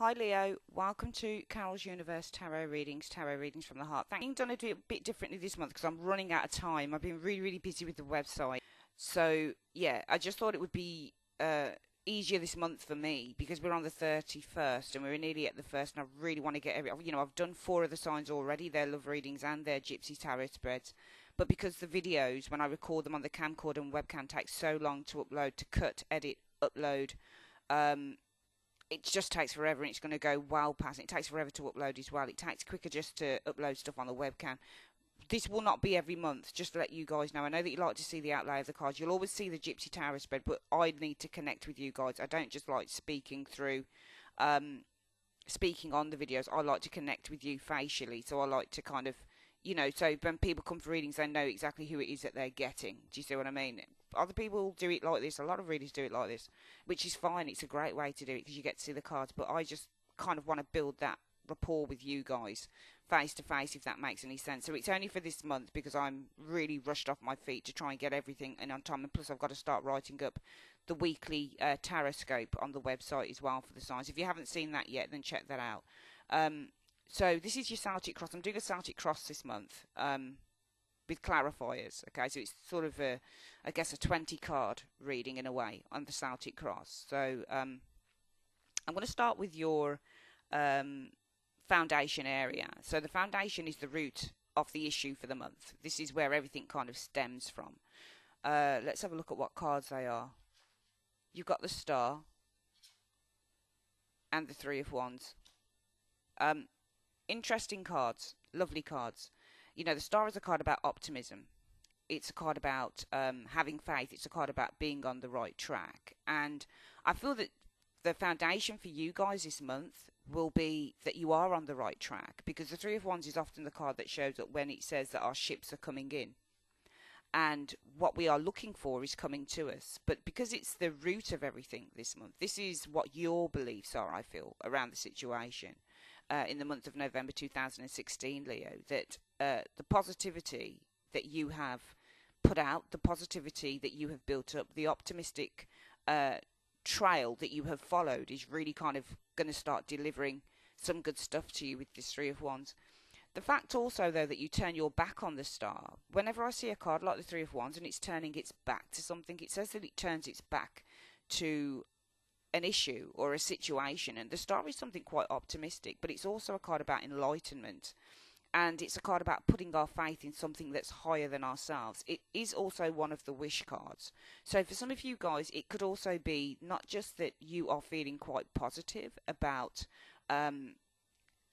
Hi Leo, welcome to Carol's Universe Tarot Readings from the Heart. Thank you. I've done it a bit differently this month because I'm running out of time. I've been really busy with the website. So yeah, I just thought it would be easier this month for me because we're on the 31st and we're nearly at the first, and I really want to get I've done 4 of the signs already, their love readings and their Gypsy Tarot spreads. But because the videos, when I record them on the camcorder and webcam, take so long to upload, to cut, edit, upload, it just takes forever, and it's going to go well past. It takes forever to upload as well. It takes quicker just to upload stuff on the webcam. This will not be every month, just to let you guys know. I know that you like to see the outlay of the cards. You'll always see the Gypsy Tarot spread, but I need to connect with you guys. I don't just like speaking through, speaking on the videos. I like to connect with you facially, so I like to kind of, so when people come for readings, they know exactly who it is that they're getting. Do you see what I mean? Other people do it like this. A lot of readers do it like this, which is fine. It's a great way to do it because you get to see the cards. But I just kind of want to build that rapport with you guys face to face, if that makes any sense. So it's only for this month because I'm really rushed off my feet to try and get everything in on time. And plus, I've got to start writing up the weekly Taroscope on the website as well for the signs. If you haven't seen that yet, then check that out. So this is your Celtic Cross. I'm doing a Celtic Cross this month. With clarifiers, okay, so it's sort of I guess a 20 card reading in a way on the Celtic Cross. So I'm going to start with your foundation area. So the foundation is the root of the issue for the month. This is where everything kind of stems from. Let's have a look at what cards they are. You've got the Star and the Three of Wands. Interesting cards, lovely cards. The Star is a card about optimism. It's a card about having faith. It's a card about being on the right track. And I feel that the foundation for you guys this month will be that you are on the right track, because the Three of Wands is often the card that shows up when it says that our ships are coming in. And what we are looking for is coming to us. But because it's the root of everything this month, this is what your beliefs are, I feel, around the situation. In the month of November 2016, Leo, that the positivity that you have put out, the positivity that you have built up, the optimistic trail that you have followed is really kind of going to start delivering some good stuff to you with this Three of Wands. The fact also, though, that you turn your back on the Star, whenever I see a card like the Three of Wands and it's turning its back to something, it says that it turns its back to an issue or a situation. And the Star is something quite optimistic, but it's also a card about enlightenment, and it's a card about putting our faith in something that's higher than ourselves. It is also one of the wish cards. So for some of you guys, it could also be not just that you are feeling quite positive about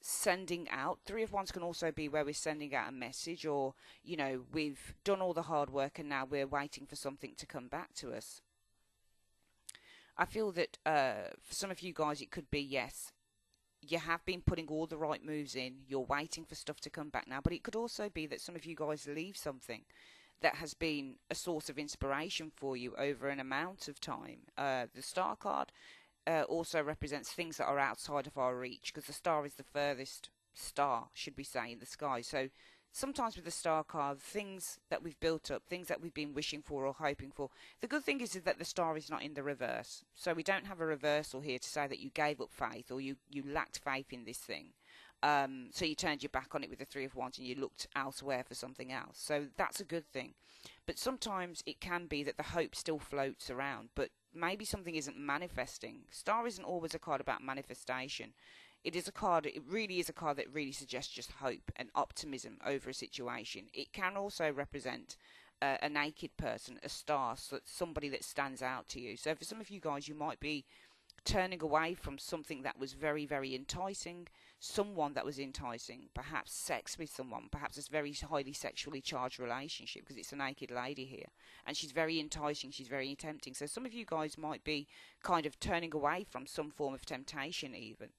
sending out. Three of Wands can also be where we're sending out a message, or we've done all the hard work and now we're waiting for something to come back to us. I feel that for some of you guys, it could be, yes, you have been putting all the right moves in, you're waiting for stuff to come back now, but it could also be that some of you guys leave something that has been a source of inspiration for you over an amount of time. The Star card also represents things that are outside of our reach, because the Star is the furthest star, should we say, in the sky. So sometimes with the Star card, things that we've built up, things that we've been wishing for or hoping for. The good thing is that the Star is not in the reverse. So we don't have a reversal here to say that you gave up faith or you lacked faith in this thing. So you turned your back on it with the Three of Wands and you looked elsewhere for something else. So that's a good thing. But sometimes it can be that the hope still floats around, but maybe something isn't manifesting. Star isn't always a card about manifestation. It really is a card that really suggests just hope and optimism over a situation. It can also represent a naked person, a star, so somebody that stands out to you. So for some of you guys, you might be turning away from something that was very enticing, someone that was enticing, perhaps sex with someone, perhaps a very highly sexually charged relationship, because it's a naked lady here, and she's very enticing, she's very tempting. So some of you guys might be kind of turning away from some form of temptation even.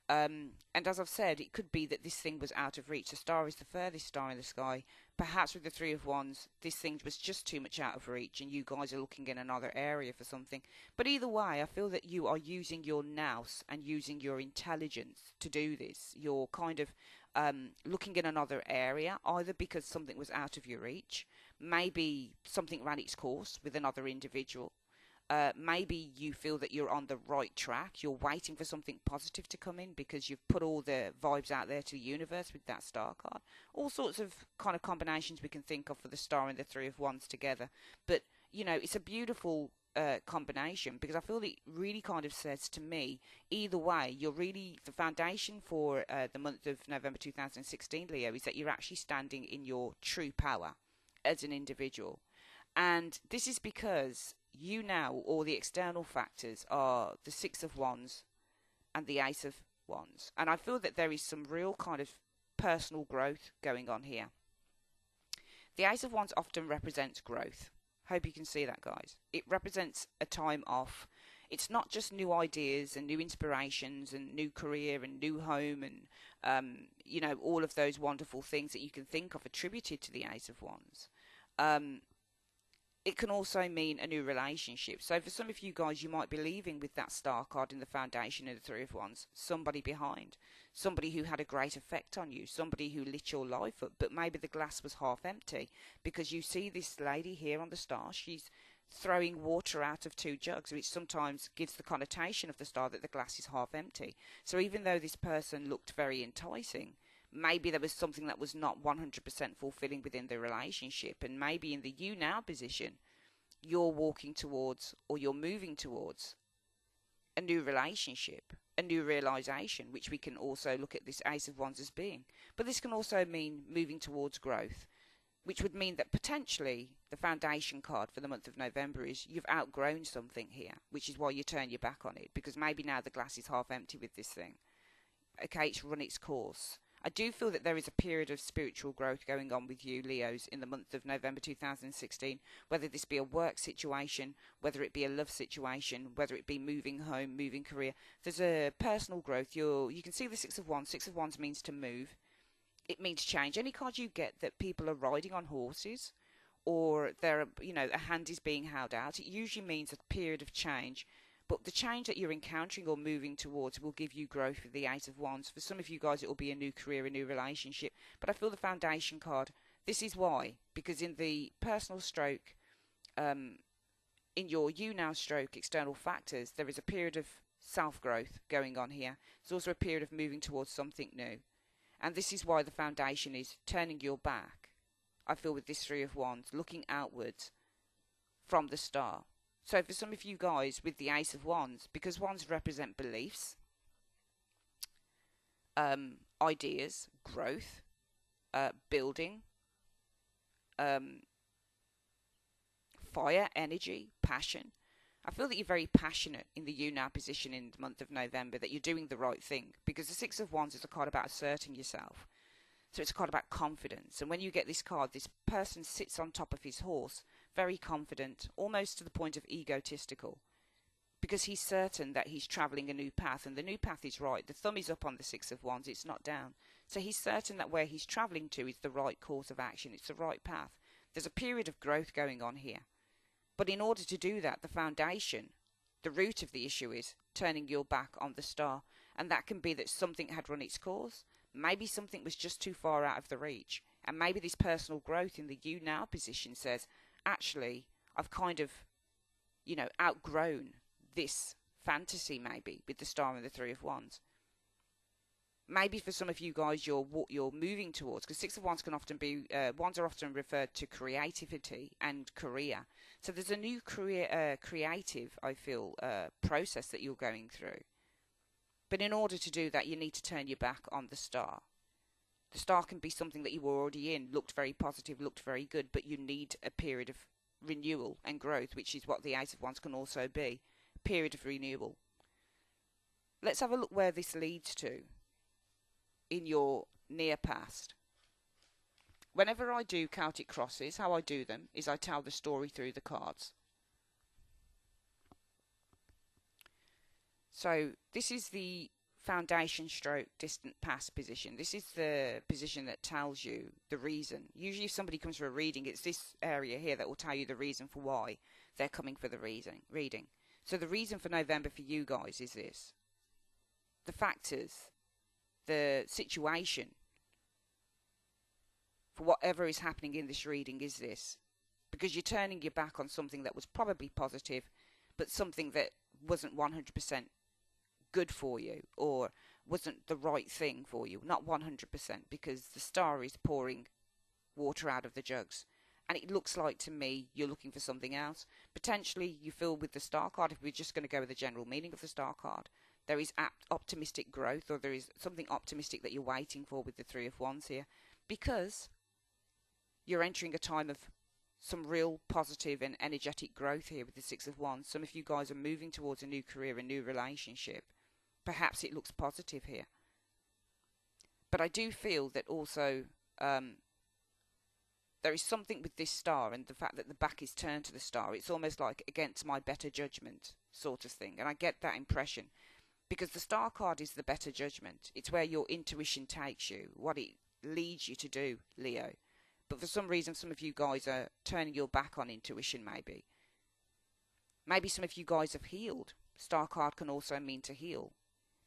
And as I've said, it could be that this thing was out of reach. The Star is the furthest star in the sky. Perhaps with the Three of Wands, this thing was just too much out of reach and you guys are looking in another area for something. But either way, I feel that you are using your nous and using your intelligence to do this. You're kind of looking in another area, either because something was out of your reach, maybe something ran its course with another individual. Maybe you feel that you're on the right track. You're waiting for something positive to come in because you've put all the vibes out there to the universe with that star card. All sorts of kind of combinations we can think of for the star and the three of wands together. But, you know, it's a beautiful combination, because I feel it really kind of says to me, either way, you're really, the foundation for the month of November 2016, Leo, is that you're actually standing in your true power as an individual. And this is because you now, or the external factors, are the Six of Wands and the Ace of Wands. And I feel that there is some real kind of personal growth going on here. The Ace of Wands often represents growth. Hope you can see that, guys. It represents a time off. It's not just new ideas and new inspirations and new career and new home and, you know, all of those wonderful things that you can think of attributed to the Ace of Wands. It can also mean a new relationship. So for some of you guys, you might be leaving with that star card in the foundation of the Three of Wands, somebody behind, somebody who had a great effect on you, somebody who lit your life up, but maybe the glass was half empty, because you see this lady here on the star, she's throwing water out of two jugs, which sometimes gives the connotation of the star that the glass is half empty. So even though this person looked very enticing, maybe there was something that was not 100% fulfilling within the relationship, and maybe in the you now position, you're walking towards, or you're moving towards, a new relationship, a new realization, which we can also look at this Ace of Wands as being. But this can also mean moving towards growth, which would mean that potentially the foundation card for the month of November is you've outgrown something here, which is why you turn your back on it, because maybe now the glass is half empty with this thing. Okay, it's run its course. I do feel that there is a period of spiritual growth going on with you, Leos, in the month of November 2016, whether this be a work situation, whether it be a love situation, whether it be moving home, moving career. There's a personal growth. You can see the Six of Wands. Six of Wands means to move. It means change. Any card you get that people are riding on horses, or there, you know, a hand is being held out, it usually means a period of change. But the change that you're encountering or moving towards will give you growth with the Eight of Wands. For some of you guys, it will be a new career, a new relationship. But I feel the foundation card, this is why. Because in the personal stroke, in your you now stroke external factors, there is a period of self-growth going on here. There's also a period of moving towards something new. And this is why the foundation is turning your back, I feel, with this Three of Wands, looking outwards from the star. So for some of you guys with the Ace of Wands, because wands represent beliefs, ideas, growth, building, fire, energy, passion. I feel that you're very passionate in the you now position in the month of November, that you're doing the right thing, because the Six of Wands is a card about asserting yourself. So it's a card about confidence. And when you get this card, this person sits on top of his horse, very confident, almost to the point of egotistical, because he's certain that he's travelling a new path, and the new path is right. The thumb is up on the Six of Wands, it's not down. So he's certain that where he's travelling to is the right course of action, it's the right path. There's a period of growth going on here. But in order to do that, the foundation, the root of the issue is turning your back on the star. And that can be that something had run its course. Maybe something was just too far out of the reach. And maybe this personal growth in the you now position says, actually, I've kind of, you know, outgrown this fantasy, maybe, with the star and the Three of Wands. Maybe for some of you guys, what you're moving towards, because Six of Wands can often be, wands are often referred to creativity and career. So there's a new career, creative, I feel, process that you're going through. But in order to do that, you need to turn your back on the star. The star can be something that you were already in, looked very positive, looked very good, but you need a period of renewal and growth, which is what the Ace of Wands can also be. A period of renewal. Let's have a look where this leads to in your near past. Whenever I do Celtic crosses, how I do them is I tell the story through the cards. So this is the foundation stroke distant past position. This is the position that tells you the reason. Usually if somebody comes for a reading, it's this area here that will tell you the reason for why they're coming for the reading. So the reason for November for you guys is this. The factors, the situation for whatever is happening in this reading is this. Because you're turning your back on something that was probably positive. but something that wasn't 100% good for you, or wasn't the right thing for you. Not 100%, because the star is pouring water out of the jugs. And it looks like to me you're looking for something else. Potentially you feel with the star card, if we're just going to go with the general meaning of the star card, there is optimistic growth, or there is something optimistic that you're waiting for with the Three of Wands here, because you're entering a time of some real positive and energetic growth here with the Six of Wands. Some of you guys are moving towards a new career, a new relationship. Perhaps it looks positive here. But I do feel that also there is something with this star, and the fact that the back is turned to the star. It's almost like against my better judgment sort of thing. And I get that impression, because the star card is the better judgment. It's where your intuition takes you, what it leads you to do, Leo. But for some reason, some of you guys are turning your back on intuition, maybe. Maybe some of you guys have healed. Star card can also mean to heal.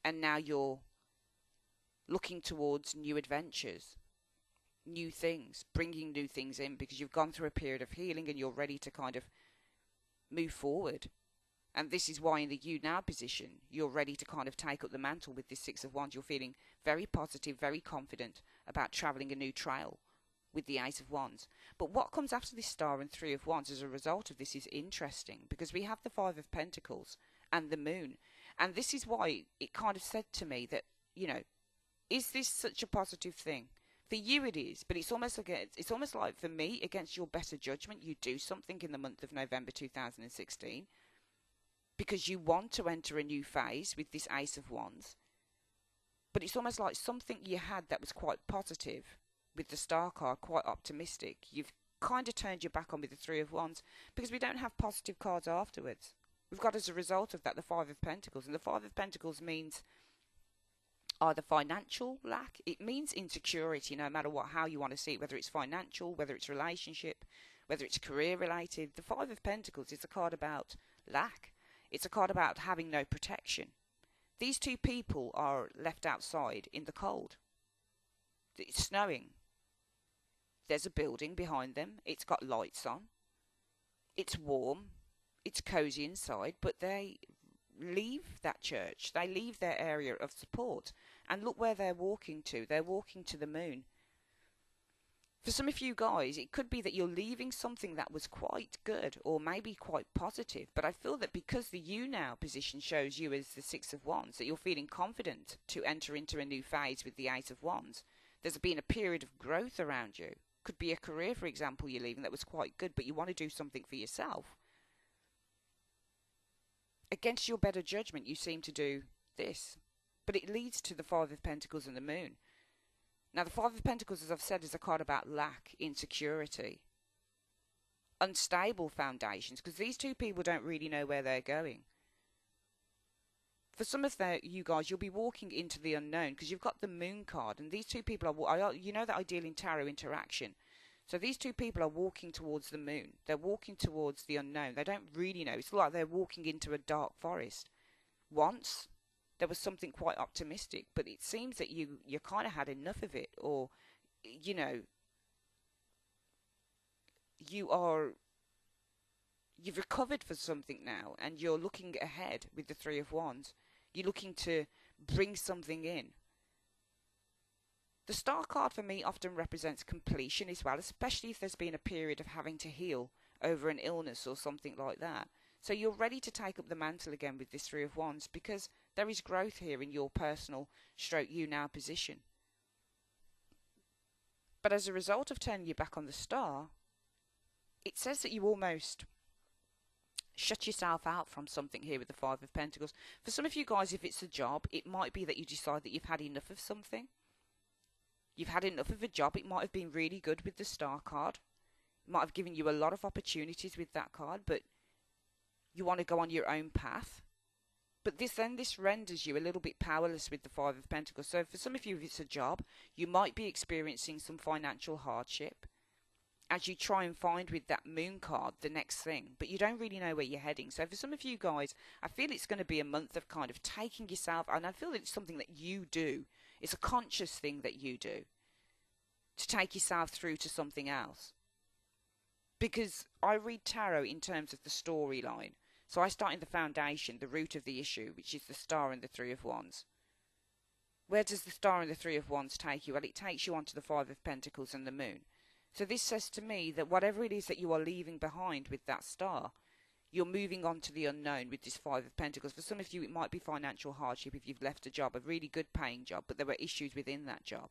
And now you're looking towards new adventures, new things, bringing new things in, because you've gone through a period of healing and you're ready to kind of move forward. And this is why in the you now position, you're ready to kind of take up the mantle with this Six of Wands. You're feeling very positive, very confident about travelling a new trail with the Ace of Wands. But what comes after this star and Three of Wands as a result of this is interesting, because we have the Five of Pentacles and the Moon. And this is why it kind of said to me that, you know, is this such a positive thing? For you it is, but it's almost like for me, against your better judgment, you do something in the month of November 2016 because you want to enter a new phase with this Ace of Wands. But it's almost like something you had that was quite positive with the Star card, quite optimistic. You've kind of turned your back on with the Three of Wands, because we don't have positive cards afterwards. We've got, as a result of that, the Five of Pentacles. And the Five of Pentacles means either financial lack, it means insecurity, no matter how you want to see it, whether it's financial, whether it's relationship, whether it's career related. The Five of Pentacles is a card about lack. It's a card about having no protection. These two people are left outside in the cold. It's snowing. There's a building behind them. It's got lights on. It's warm. It's cozy inside, but they leave that church. They leave their area of support. And look where they're walking to. They're walking to the moon. For some of you guys, it could be that you're leaving something that was quite good, or maybe quite positive. But I feel that because the you now position shows you as the Six of Wands, that you're feeling confident to enter into a new phase with the Eight of Wands. There's been a period of growth around you. Could be a career, for example, you're leaving that was quite good, but you want to do something for yourself. Against your better judgment, you seem to do this. But it leads to the Five of Pentacles and the Moon. Now, the Five of Pentacles, as I've said, is a card about lack, insecurity, unstable foundations, because these two people don't really know where they're going. For some of you guys, you'll be walking into the unknown, because you've got the Moon card, and these two people are, you know that I deal in tarot interaction. So these two people are walking towards the moon. They're walking towards the unknown. They don't really know. It's like they're walking into a dark forest. Once there was something quite optimistic, but it seems that you kind of had enough of it, or, you know, you've recovered for something now, and you're looking ahead with the Three of Wands. You're looking to bring something in. The Star card for me often represents completion as well, especially if there's been a period of having to heal over an illness or something like that. So you're ready to take up the mantle again with this Three of Wands, because there is growth here in your personal stroke you now position. But as a result of turning your back on the Star, it says that you almost shut yourself out from something here with the Five of Pentacles. For some of you guys, if it's a job, it might be that you decide that you've had enough of something. You've had enough of a job. It might have been really good with the Star card. It might have given you a lot of opportunities with that card, but you want to go on your own path. But this renders you a little bit powerless with the Five of Pentacles. So for some of you, if it's a job, you might be experiencing some financial hardship as you try and find with that Moon card the next thing, but you don't really know where you're heading. So for some of you guys, I feel it's going to be a month of kind of taking yourself, and I feel that it's something that you do. It's a conscious thing that you do to take yourself through to something else. Because I read tarot in terms of the storyline. So I start in the foundation, the root of the issue, which is the Star and the Three of Wands. Where does the Star and the Three of Wands take you? Well, it takes you onto the Five of Pentacles and the Moon. So this says to me that whatever it is that you are leaving behind with that Star, you're moving on to the unknown with this Five of Pentacles. For some of you, it might be financial hardship if you've left a job, a really good paying job, but there were issues within that job.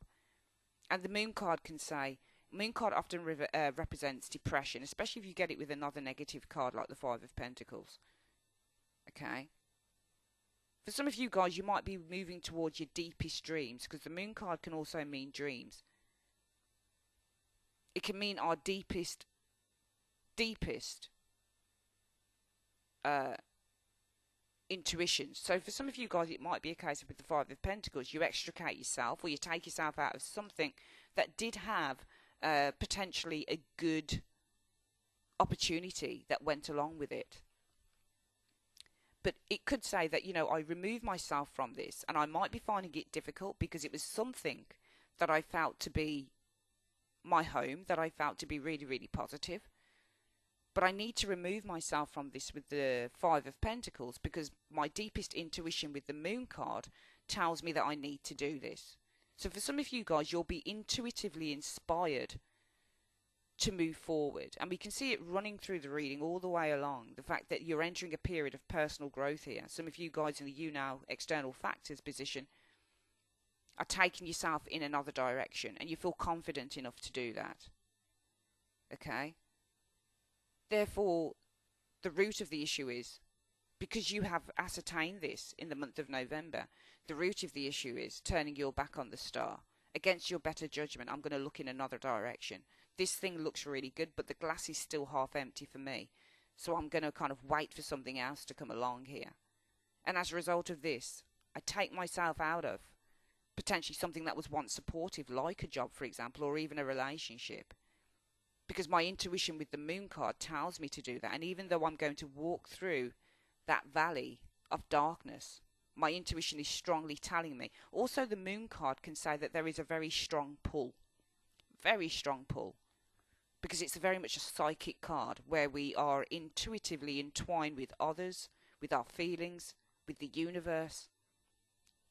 And the Moon card can say, Moon card often represents depression, especially if you get it with another negative card like the Five of Pentacles. Okay? For some of you guys, you might be moving towards your deepest dreams, because the Moon card can also mean dreams. It can mean our deepest intuitions. So for some of you guys, it might be a case of with the Five of Pentacles, you extricate yourself or you take yourself out of something that did have potentially a good opportunity that went along with it. But it could say that, you know, I remove myself from this, and I might be finding it difficult because it was something that I felt to be my home, that I felt to be really, really positive. But I need to remove myself from this with the Five of Pentacles, because my deepest intuition with the Moon card tells me that I need to do this. So for some of you guys, you'll be intuitively inspired to move forward. And we can see it running through the reading all the way along. The fact that you're entering a period of personal growth here. Some of you guys in the You Now external factors position are taking yourself in another direction, and you feel confident enough to do that. Okay? Therefore, the root of the issue is, because you have ascertained this in the month of November, the root of the issue is turning your back on the Star. Against your better judgment, I'm going to look in another direction. This thing looks really good, but the glass is still half empty for me. So I'm going to kind of wait for something else to come along here. And as a result of this, I take myself out of potentially something that was once supportive, like a job, for example, or even a relationship. Because my intuition with the Moon card tells me to do that. And even though I'm going to walk through that valley of darkness, my intuition is strongly telling me. Also, the Moon card can say that there is a very strong pull. Very strong pull. Because it's very much a psychic card where we are intuitively entwined with others, with our feelings, with the universe.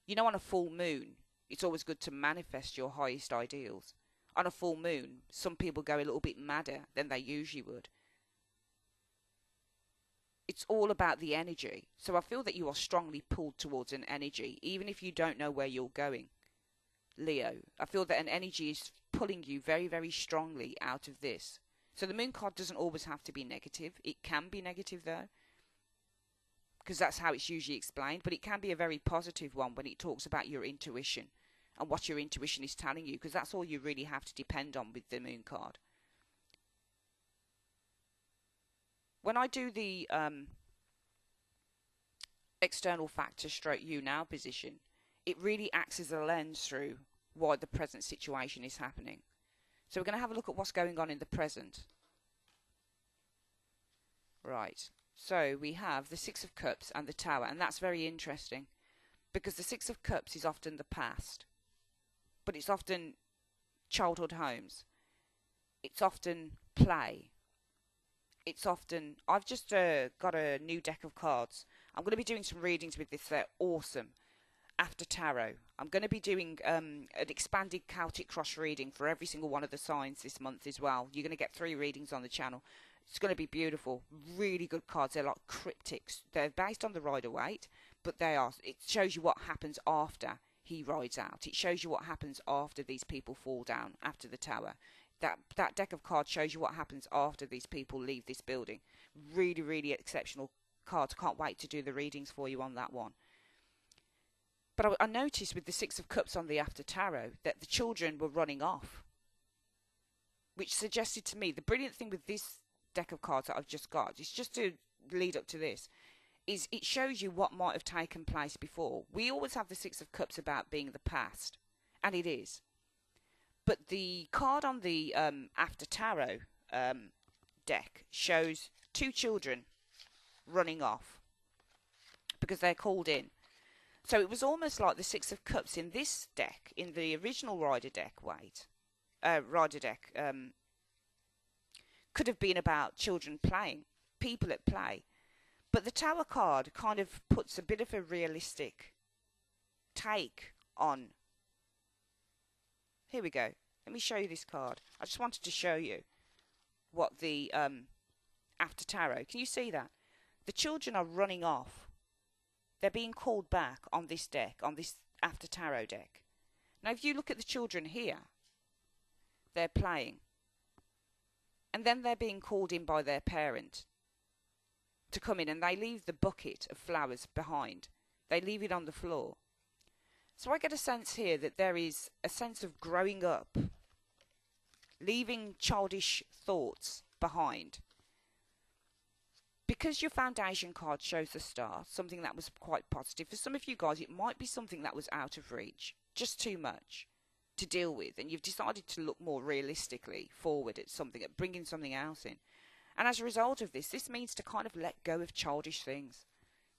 You know, on a full moon, it's always good to manifest your highest ideals. On a full moon, some people go a little bit madder than they usually would. It's all about the energy. So I feel that you are strongly pulled towards an energy, even if you don't know where you're going. Leo, I feel that an energy is pulling you very, very strongly out of this. So the Moon card doesn't always have to be negative. It can be negative though, because that's how it's usually explained. But it can be a very positive one when it talks about your intuition and what your intuition is telling you, because that's all you really have to depend on with the Moon card. When I do the external factor stroke You Now position, it really acts as a lens through why the present situation is happening. So we're going to have a look at what's going on in the present. Right. So we have the Six of Cups and the Tower, and that's very interesting because the Six of Cups is often the past, but it's often childhood homes. It's often play. It's often... I've just got a new deck of cards. I'm going to be doing some readings with this. They're awesome. After Tarot. I'm going to be doing an expanded Celtic Cross reading for every single one of the signs this month as well. You're going to get 3 readings on the channel. It's going to be beautiful. Really good cards. They're like cryptics. They're based on the Rider-Waite, but they are... It shows you what happens after he rides out. It shows you what happens after these people fall down, after the Tower. That deck of cards shows you what happens after these people leave this building. Really, really exceptional cards. Can't wait to do the readings for you on that one. But I noticed with the Six of Cups on the After Tarot that the children were running off, which suggested to me the brilliant thing with this deck of cards that I've just got, is just to lead up to this, is it shows you what might have taken place before. We always have the Six of Cups about being the past, and it is. But the card on the After Tarot deck shows 2 children running off because they're called in. So it was almost like the Six of Cups in this deck, in the original Rider deck, could have been about children playing, people at play. But the Tower card kind of puts a bit of a realistic take on. Here we go. Let me show you this card. I just wanted to show you what the after tarot. Can you see that? The children are running off. They're being called back on this deck, on this after tarot deck. Now, if you look at the children here, they're playing. And then they're being called in by their parent to come in, and they leave the bucket of flowers behind. They leave it on the floor. So I get a sense here that there is a sense of growing up, leaving childish thoughts behind. Because your foundation card shows the star, something that was quite positive. For some of you guys, it might be something that was out of reach, just too much to deal with, and you've decided to look more realistically forward at something, at bringing something else in. And as a result of this, this means to kind of let go of childish things,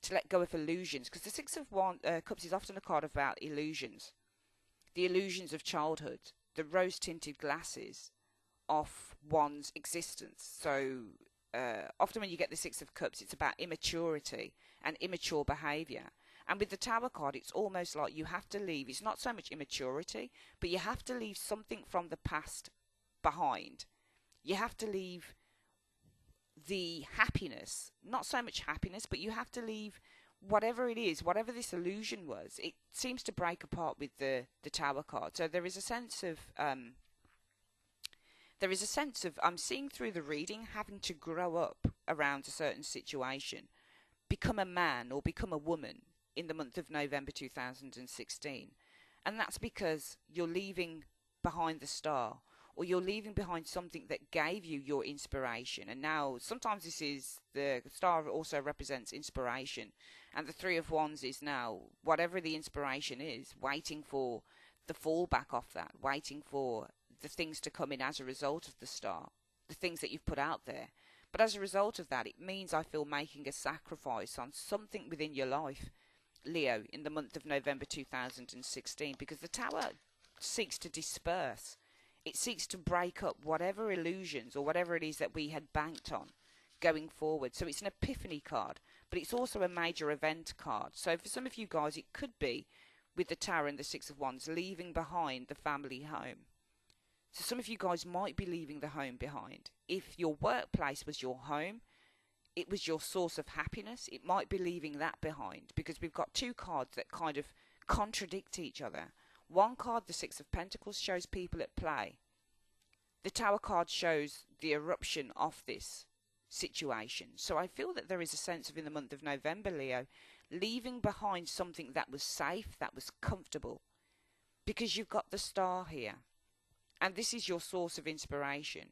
to let go of illusions, because the Six of Cups is often a card about illusions, the illusions of childhood, the rose-tinted glasses of one's existence. So often when you get the Six of Cups, it's about immaturity and immature behaviour. And with the Tower card, it's almost like you have to leave. It's not so much immaturity, but you have to leave something from the past behind. You have to leave the happiness, not so much happiness, but you have to leave whatever it is, whatever this illusion was. It seems to break apart with the Tower card. So there is a sense of I'm seeing through the reading having to grow up around a certain situation, become a man or become a woman in the month of November 2016. And that's because you're leaving behind the star, or you're leaving behind something that gave you your inspiration. And now sometimes this is, the star also represents inspiration, and the Three of Wands is now whatever the inspiration is, waiting for the fallback off that, waiting for the things to come in as a result of the star, the things that you've put out there. But as a result of that, it means, I feel, making a sacrifice on something within your life, Leo, in the month of November 2016, because the Tower seeks to disperse. It seeks to break up whatever illusions or whatever it is that we had banked on going forward. So it's an epiphany card, but it's also a major event card. So for some of you guys, it could be, with the Tower and the Six of Wands, leaving behind the family home. So some of you guys might be leaving the home behind. If your workplace was your home, it was your source of happiness, it might be leaving that behind, because we've got two cards that kind of contradict each other. One card, the Six of Pentacles, shows people at play. The Tower card shows the eruption of this situation. So I feel that there is a sense of, in the month of November, Leo, leaving behind something that was safe, that was comfortable, because you've got the star here. And this is your source of inspiration.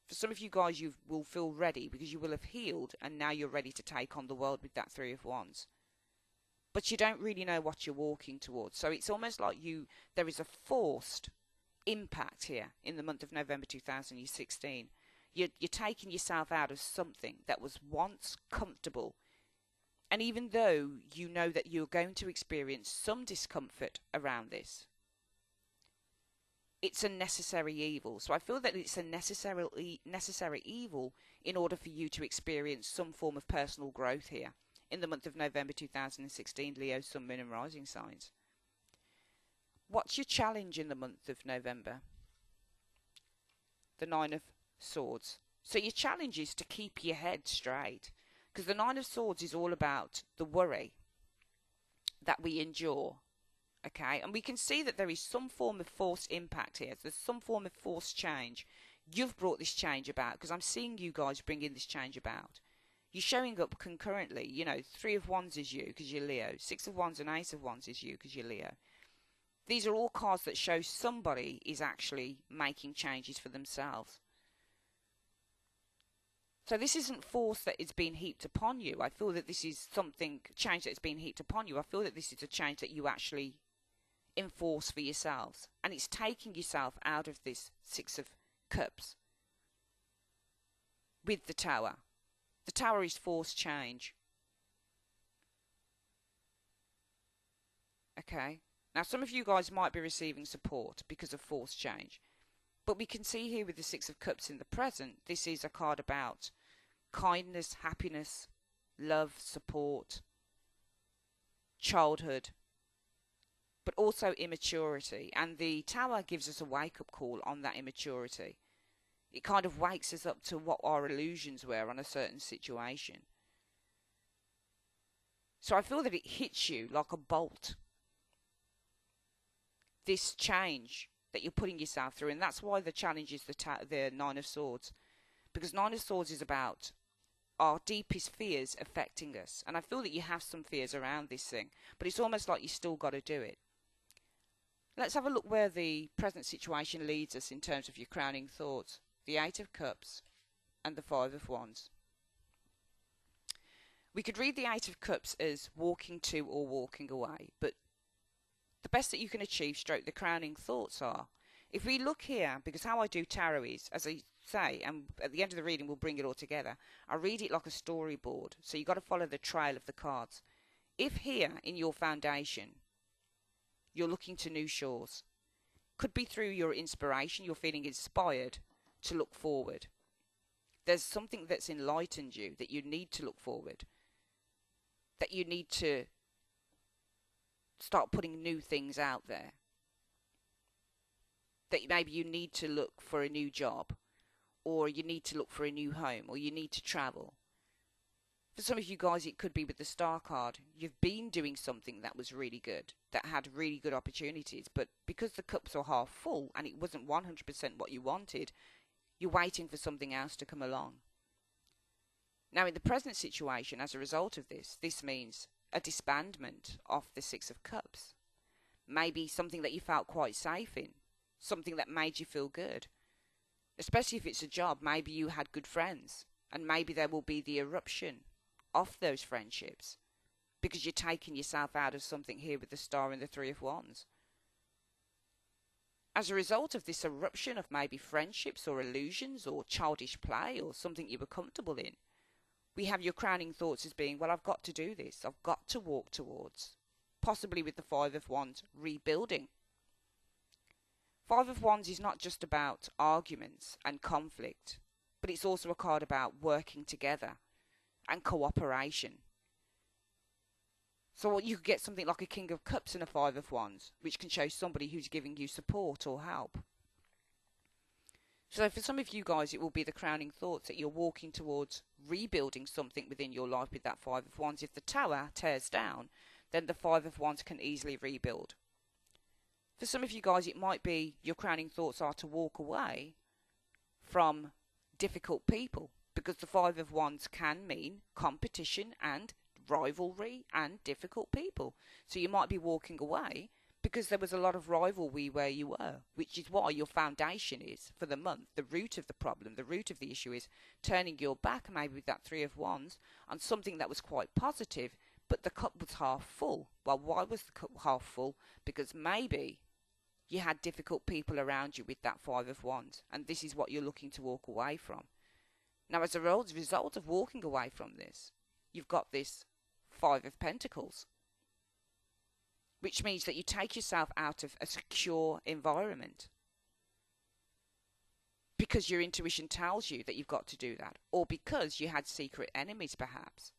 For some of you guys, you will feel ready because you will have healed, and now you're ready to take on the world with that Three of Wands. But you don't really know what you're walking towards. So it's almost like there is a forced impact here in the month of November 2016. You're taking yourself out of something that was once comfortable. And even though you know that you're going to experience some discomfort around this, it's a necessary evil. So I feel that it's a necessary evil in order for you to experience some form of personal growth here in the month of November 2016, Leo, Sun, Moon and Rising signs. What's your challenge in the month of November? The Nine of Swords. So your challenge is to keep your head straight, because the Nine of Swords is all about the worry that we endure. Okay, and we can see that there is some form of forced impact here. There's some form of forced change. You've brought this change about, because I'm seeing you guys bringing this change about. You're showing up concurrently. You know, Three of Wands is you because you're Leo. Six of Wands and Ace of Wands is you because you're Leo. These are all cards that show somebody is actually making changes for themselves. So this isn't force that is being heaped upon you. I feel that this is change that's being heaped upon you. I feel that this is a change that you actually enforce for yourselves. And it's taking yourself out of this Six of Cups with the Tower. The Tower is forced change. Okay. Now, some of you guys might be receiving support because of forced change. But we can see here with the Six of Cups in the present, this is a card about kindness, happiness, love, support, childhood, but also immaturity. And the Tower gives us a wake-up call on that immaturity. It kind of wakes us up to what our illusions were on a certain situation. So I feel that it hits you like a bolt. This change that you're putting yourself through, and that's why the challenge is the Nine of Swords. Because Nine of Swords is about our deepest fears affecting us. And I feel that you have some fears around this thing, but it's almost like you still got to do it. Let's have a look where the present situation leads us in terms of your crowning thoughts. The Eight of Cups and the Five of Wands. We could read the Eight of Cups as walking to or walking away, but the best that you can achieve, stroke the crowning thoughts are. If we look here, because how I do tarot is, as I say, and at the end of the reading we'll bring it all together, I read it like a storyboard, so you've got to follow the trail of the cards. If here in your foundation you're looking to new shores, could be through your inspiration, you're feeling inspired to look forward. There's something that's enlightened you that you need to look forward, that you need to start putting new things out there, that maybe you need to look for a new job, or you need to look for a new home, or you need to travel. For some of you guys, it could be with the Star card. You've been doing something that was really good, that had really good opportunities, but because the cups are half full and it wasn't 100% what you wanted, you're waiting for something else to come along. Now, in the present situation, as a result of this means a disbandment of the Six of Cups. Maybe something that you felt quite safe in, something that made you feel good. Especially if it's a job, maybe you had good friends, and maybe there will be the eruption of those friendships because you're taking yourself out of something here with the Star and the Three of Wands. As a result of this eruption of maybe friendships or illusions or childish play or something you were comfortable in, we have your crowning thoughts as being, well, I've got to do this. I've got to walk towards, possibly with the Five of Wands, rebuilding. Five of Wands is not just about arguments and conflict, but it's also a card about working together and cooperation. So you could get something like a King of Cups and a Five of Wands, which can show somebody who's giving you support or help. So for some of you guys, it will be the crowning thoughts that you're walking towards rebuilding something within your life with that Five of Wands. If the Tower tears down, then the Five of Wands can easily rebuild. For some of you guys, it might be your crowning thoughts are to walk away from difficult people, because the Five of Wands can mean competition and rivalry and difficult people. So you might be walking away because there was a lot of rivalry where you were, which is why your foundation is for the month. The root of the problem, the root of the issue is turning your back, maybe with that Three of Wands, on something that was quite positive, but the cup was half full. Well, why was the cup half full? Because maybe you had difficult people around you with that Five of Wands, and this is what you're looking to walk away from. Now, as a result of walking away from this, you've got this Five of Pentacles, which means that you take yourself out of a secure environment because your intuition tells you that you've got to do that, or because you had secret enemies perhaps,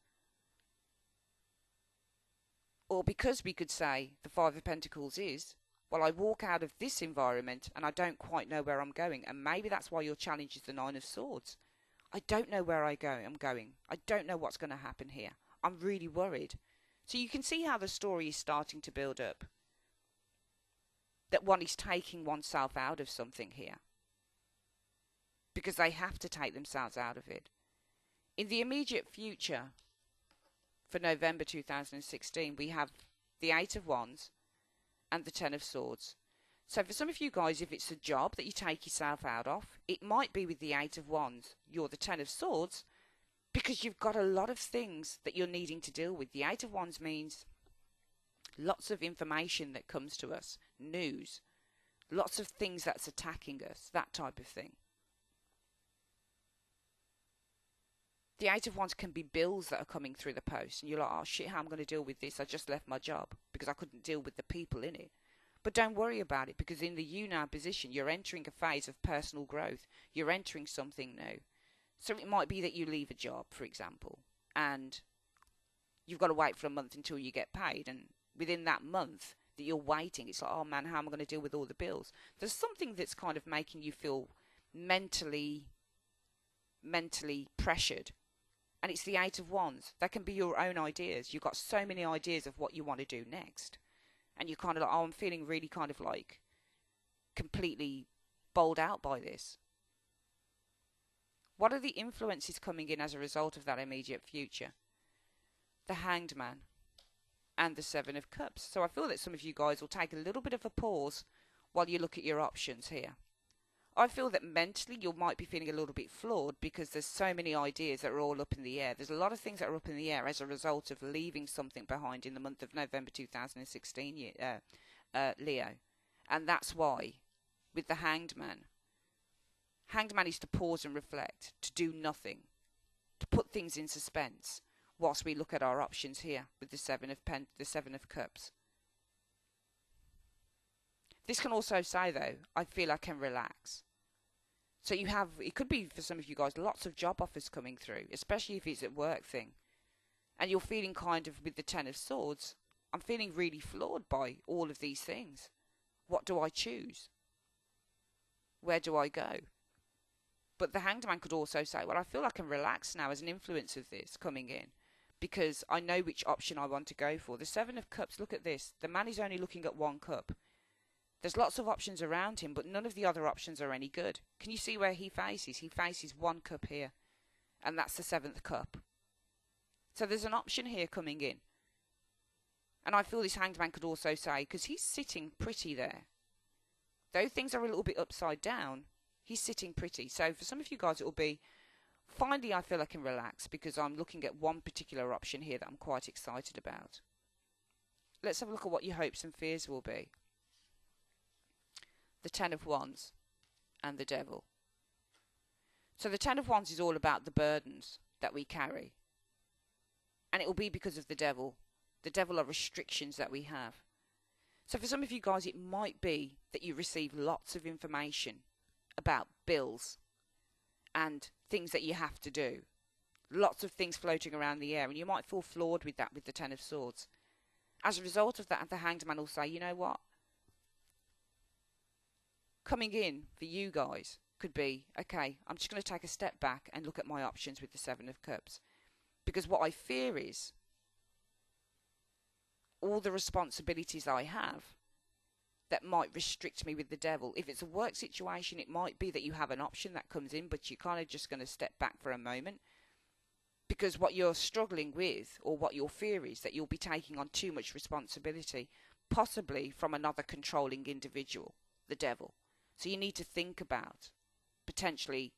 or because we could say the Five of Pentacles is, well, I walk out of this environment and I don't quite know where I'm going, and maybe that's why your challenge is the Nine of Swords. I don't know where I'm going. I don't know what's going to happen here. I'm really worried. So you can see how the story is starting to build up. That one is taking oneself out of something here. Because they have to take themselves out of it. In the immediate future, for November 2016, we have the Eight of Wands and the Ten of Swords. So for some of you guys, if it's a job that you take yourself out of, it might be with the Eight of Wands. You're the Ten of Swords, because you've got a lot of things that you're needing to deal with. The Eight of Wands means lots of information that comes to us, news, lots of things that's attacking us, that type of thing. The Eight of Wands can be bills that are coming through the post, and you're like, oh shit, how am I going to deal with this? I just left my job because I couldn't deal with the people in it. But don't worry about it, because in the you now position, you're entering a phase of personal growth. You're entering something new. So it might be that you leave a job, for example, and you've got to wait for a month until you get paid. And within that month that you're waiting, it's like, oh man, how am I going to deal with all the bills? There's something that's kind of making you feel mentally pressured. And it's the Eight of Wands. That can be your own ideas. You've got so many ideas of what you want to do next. And you're kind of like, oh, I'm feeling really kind of like completely bowled out by this. What are the influences coming in as a result of that immediate future? The Hanged Man and the Seven of Cups. So I feel that some of you guys will take a little bit of a pause while you look at your options here. I feel that mentally you might be feeling a little bit flawed because there's so many ideas that are all up in the air. There's a lot of things that are up in the air as a result of leaving something behind in the month of November 2016, Leo. And that's why, with the Hanged Man is to pause and reflect, to do nothing, to put things in suspense, whilst we look at our options here with the Seven of Cups. This can also say, though, I feel I can relax. So you have, it could be for some of you guys, lots of job offers coming through, especially if it's a work thing. And you're feeling kind of, with the Ten of Swords, I'm feeling really flawed by all of these things. What do I choose? Where do I go? But the Hanged Man could also say, well, I feel I can relax now as an influence of this coming in, because I know which option I want to go for. The Seven of Cups, look at this. The man is only looking at one cup. There's lots of options around him, but none of the other options are any good. Can you see where he faces? He faces one cup here, and that's the seventh cup. So there's an option here coming in. And I feel this Hanged Man could also say, because he's sitting pretty there. Though things are a little bit upside down, he's sitting pretty. So for some of you guys, it will be, finally I feel I can relax because I'm looking at one particular option here that I'm quite excited about. Let's have a look at what your hopes and fears will be. The Ten of Wands and the Devil. So the Ten of Wands is all about the burdens that we carry. And it will be because of the Devil. The Devil are restrictions that we have. So for some of you guys, it might be that you receive lots of information about bills and things that you have to do. Lots of things floating around the air, and you might feel flawed with that with the Ten of Swords. As a result of that, the Hanged Man will say, you know what? Coming in for you guys could be, okay, I'm just going to take a step back and look at my options with the Seven of Cups. Because what I fear is all the responsibilities I have that might restrict me with the Devil. If it's a work situation, it might be that you have an option that comes in, but you're kind of just going to step back for a moment. Because what you're struggling with, or what your fear is, that you'll be taking on too much responsibility, possibly from another controlling individual, the Devil. So you need to think about potentially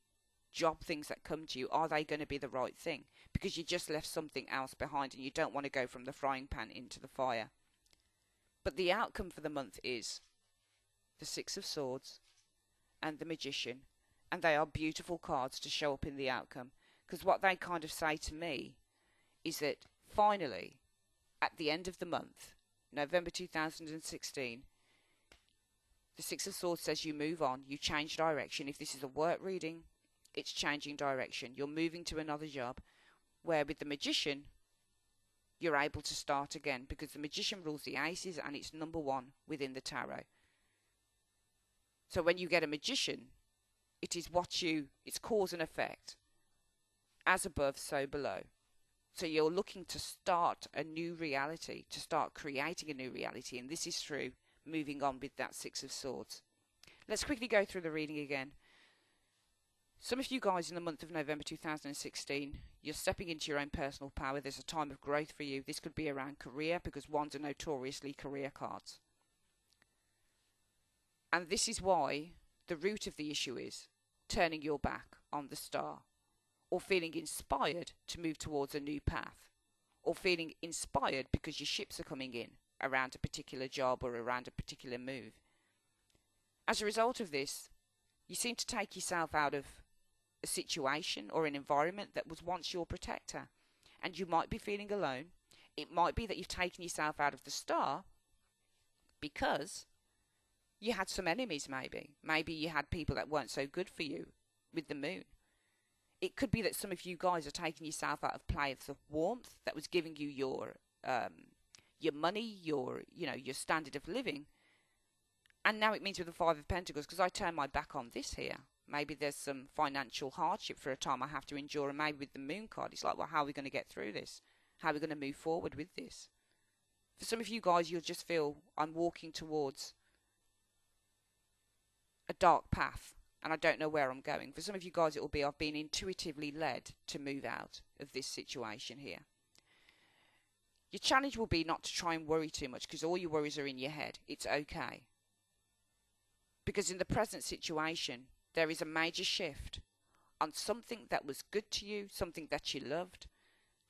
job things that come to you. Are they going to be the right thing? Because you just left something else behind and you don't want to go from the frying pan into the fire. But the outcome for the month is the Six of Swords and the Magician. And they are beautiful cards to show up in the outcome. Because what they kind of say to me is that finally, at the end of the month, November 2016, the Six of Swords says you move on, you change direction. If this is a work reading, it's changing direction. You're moving to another job. Where with the Magician, you're able to start again. Because the Magician rules the aces and it's number one within the tarot. So when you get a Magician, it is it's cause and effect. As above, so below. So you're looking to start a new reality, to start creating a new reality. And this is through moving on with that Six of Swords. Let's quickly go through the reading again. Some of you guys in the month of November 2016, you're stepping into your own personal power. There's a time of growth for you. This could be around career, because wands are notoriously career cards. And this is why the root of the issue is turning your back on the star, or feeling inspired to move towards a new path, or feeling inspired because your ships are coming in around a particular job or around a particular move. As a result of this, you seem to take yourself out of a situation or an environment that was once your protector, and you might be feeling alone. It might be that you've taken yourself out of the star because you had some enemies. Maybe you had people that weren't so good for you with the moon. It could be that some of you guys are taking yourself out of place of warmth that was giving you your money, your standard of living, and now it means with the Five of Pentacles, because I turn my back on this here. Maybe there's some financial hardship for a time I have to endure, and maybe with the Moon card, it's like, well, how are we going to get through this? How are we going to move forward with this? For some of you guys, you'll just feel I'm walking towards a dark path, and I don't know where I'm going. For some of you guys, it will be I've been intuitively led to move out of this situation here. Your challenge will be not to try and worry too much, because all your worries are in your head. It's okay. Because in the present situation, there is a major shift on something that was good to you, something that you loved,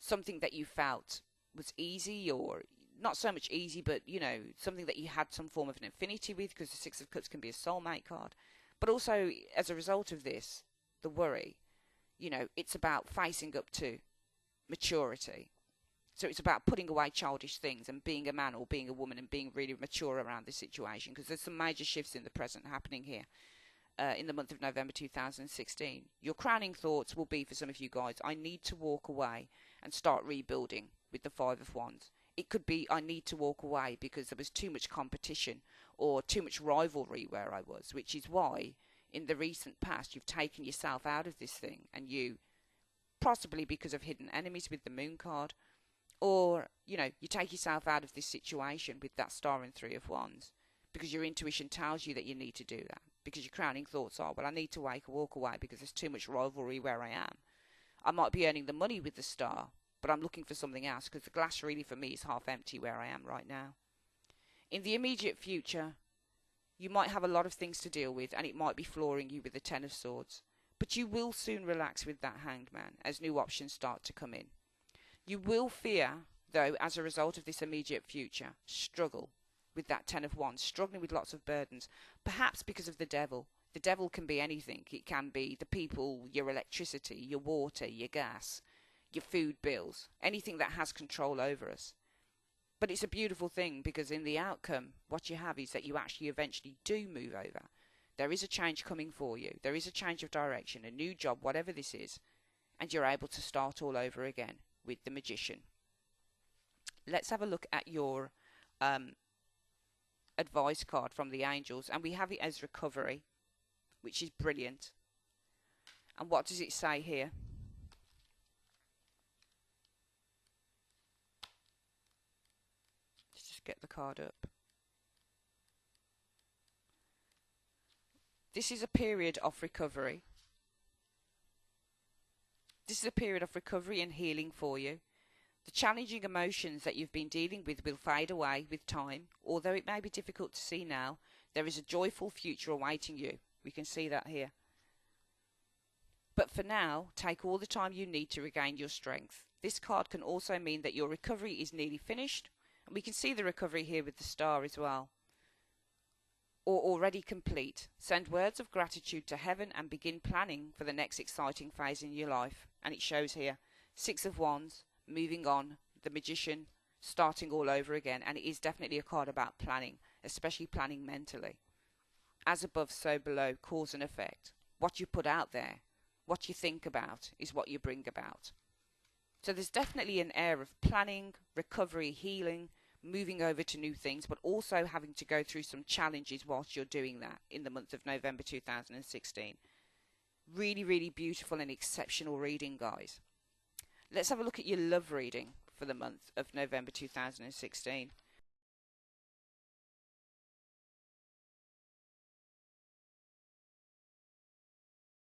something that you felt was easy, or not so much easy, but, something that you had some form of an affinity with, because the Six of Cups can be a soulmate card. But also, as a result of this, the worry, it's about facing up to maturity. So it's about putting away childish things and being a man or being a woman and being really mature around this situation, because there's some major shifts in the present happening here in the month of November 2016. Your crowning thoughts will be, for some of you guys, I need to walk away and start rebuilding with the Five of Wands. It could be I need to walk away because there was too much competition or too much rivalry where I was, which is why in the recent past you've taken yourself out of this thing, and you, possibly because of hidden enemies with the Moon card, or, you take yourself out of this situation with that Star and Three of Wands because your intuition tells you that you need to do that. Because your crowning thoughts are, well, I need to walk away because there's too much rivalry where I am. I might be earning the money with the Star, but I'm looking for something else, because the glass really for me is half empty where I am right now. In the immediate future, you might have a lot of things to deal with, and it might be flooring you with the Ten of Swords. But you will soon relax with that Hanged Man as new options start to come in. You will fear, though, as a result of this immediate future, struggle with that Ten of Wands, struggling with lots of burdens, perhaps because of the devil. The devil can be anything. It can be the people, your electricity, your water, your gas, your food bills, anything that has control over us. But it's a beautiful thing, because in the outcome, what you have is that you actually eventually do move over. There is a change coming for you. There is a change of direction, a new job, whatever this is, and you're able to start all over again with the Magician. Let's have a look at your advice card from the angels, and we have it as recovery, which is brilliant. And what does it say here? Let's just get the card up. This is a period of recovery. This is a period of recovery and healing for you. The challenging emotions that you've been dealing with will fade away with time. Although it may be difficult to see now, there is a joyful future awaiting you. We can see that here. But for now, take all the time you need to regain your strength. This card can also mean that your recovery is nearly finished. And we can see the recovery here with the Star as well. Or already complete. Send words of gratitude to heaven and begin planning for the next exciting phase in your life. And it shows here, Six of Wands, moving on, the Magician, starting all over again. And it is definitely a card about planning, especially planning mentally. As above, so below, cause and effect. What you put out there, what you think about, is what you bring about. So there's definitely an air of planning, recovery, healing, moving over to new things, but also having to go through some challenges whilst you're doing that in the month of November 2016. Really, really beautiful and exceptional reading, guys. Let's have a look at your love reading for the month of November 2016.